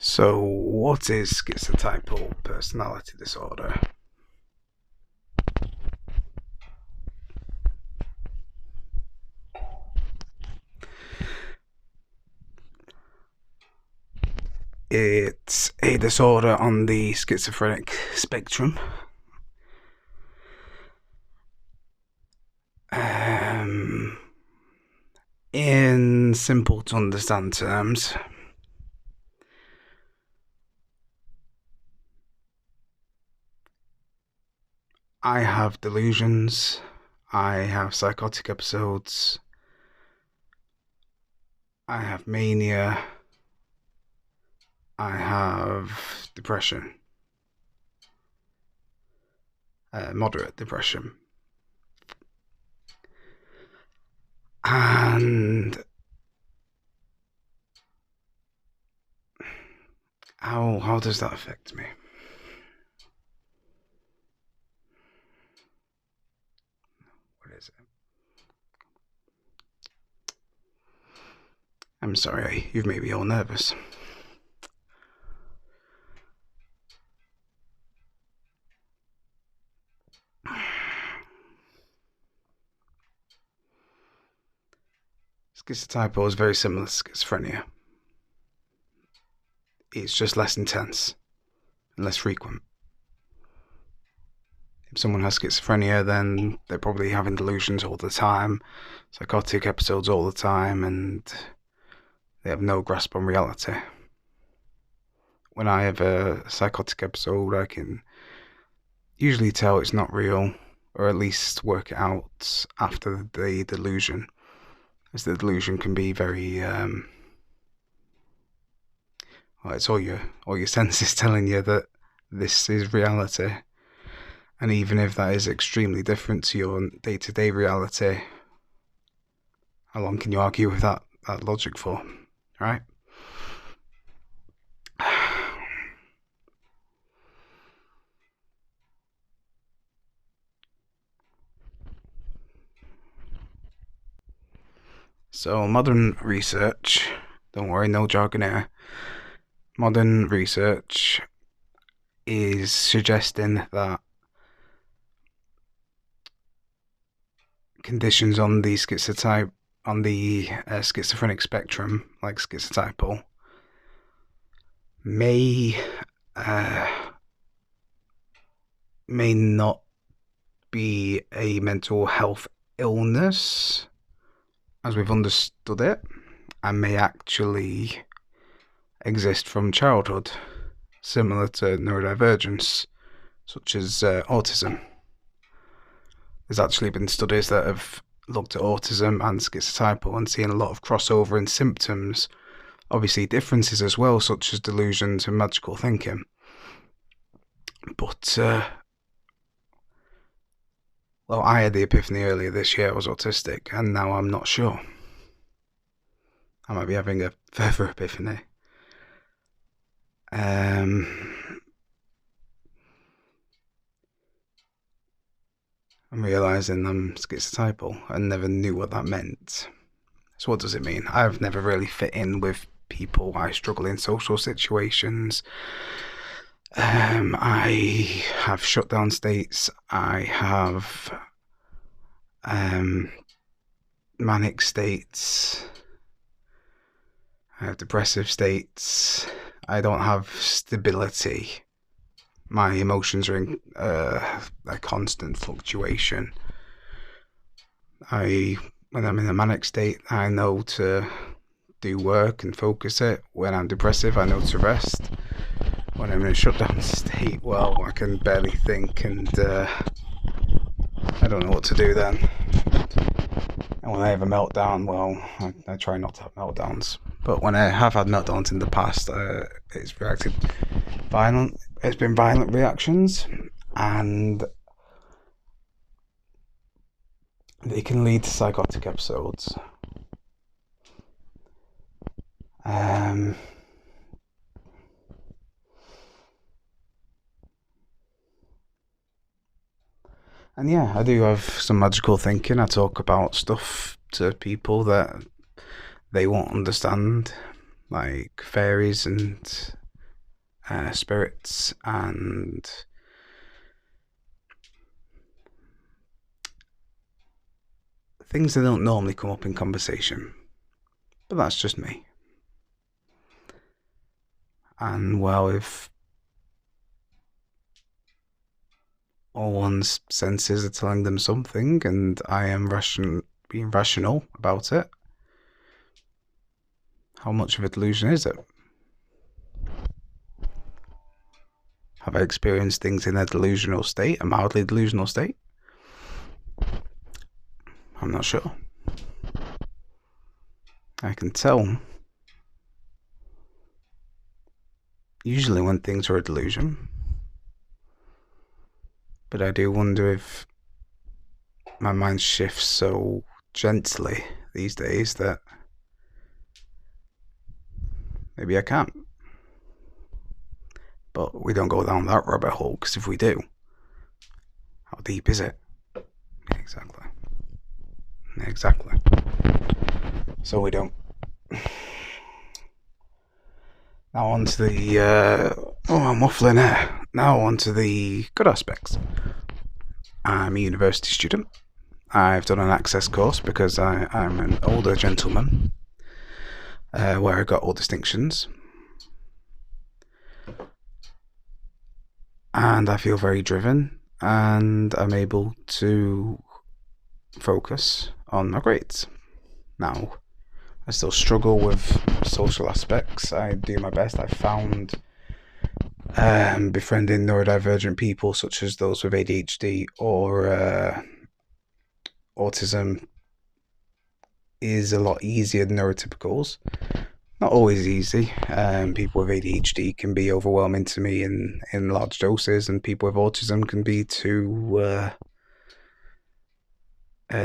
So, what is schizotypal personality disorder? It's a disorder on the schizophrenic spectrum. In simple to understand terms, I have delusions, I have psychotic episodes, I have mania, I have depression, moderate depression. And how does that affect me? What is it? I'm sorry, you've made me all nervous. Schizotypal is very similar to schizophrenia. It's just less intense and less frequent. If someone has schizophrenia, then they're probably having delusions all the time, psychotic episodes all the time, and they have no grasp on reality. When I have a psychotic episode, I can usually tell it's not real, or at least work it out after the delusion, as the delusion can be very well, it's all your senses telling you that this is reality. And even if that is extremely different to your day-to-day reality, how long can you argue with that logic for, right? So modern research, don't worry, no jargon here. Modern research is suggesting that conditions on the schizophrenic spectrum, like schizotypal, may not be a mental health illness as we've understood it, and may actually exist from childhood, similar to neurodivergence, such as autism. There's actually been studies that have looked at autism and schizotypal and seen a lot of crossover in symptoms, obviously differences as well, such as delusions and magical thinking. But, well, I had the epiphany earlier this year I was autistic, and now I'm not sure. I might be having a further epiphany. I'm realising I'm schizotypal and never knew what that meant. So what does it mean? I've never really fit in with people. I struggle in social situations. I have shutdown states. I have manic states. I have depressive states. I don't have stability. My emotions are in a constant fluctuation. When I'm in a manic state, I know to do work and focus it. When I'm depressive, I know to rest. When I'm in a shutdown state, well, I can barely think, and I don't know what to do then. And when I have a meltdown, well, I try not to have meltdowns. But when I have had meltdowns in the past, it's been violent reactions, and they can lead to psychotic episodes. And yeah, I do have some magical thinking. I talk about stuff to people that they won't understand, like fairies and spirits and things that don't normally come up in conversation. But that's just me. And well, if all one's senses are telling them something and I am being rational about it, how much of a delusion is it? Have I experienced things in a delusional state, a mildly delusional state? I'm not sure. I can tell usually when things are a delusion, but I do wonder if my mind shifts so gently these days that maybe I can't. But we don't go down that rabbit hole, because if we do, how deep is it? Exactly. So we don't. Now on to the I'm waffling here. Now on to the good aspects. I'm a university student. I've done an access course because I'm an older gentleman, where I got all distinctions. And I feel very driven, and I'm able to focus on my grades. Now, I still struggle with social aspects. I do my best. I found befriending neurodivergent people, such as those with ADHD or autism, is a lot easier than neurotypicals. Not always easy. People with ADHD can be overwhelming to me in large doses, and people with autism can be too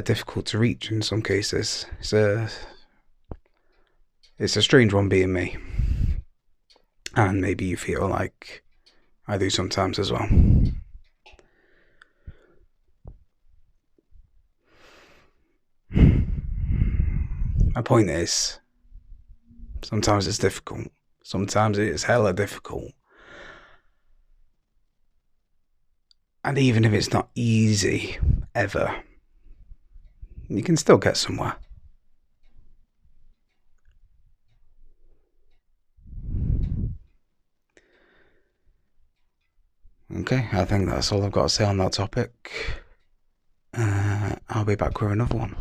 difficult to reach in some cases. It's a strange one being me, and maybe you feel like I do sometimes as well. My point is, sometimes it's difficult. Sometimes it's hella difficult. And even if it's not easy, ever, you can still get somewhere. Okay, I think that's all I've got to say on that topic. I'll be back with another one.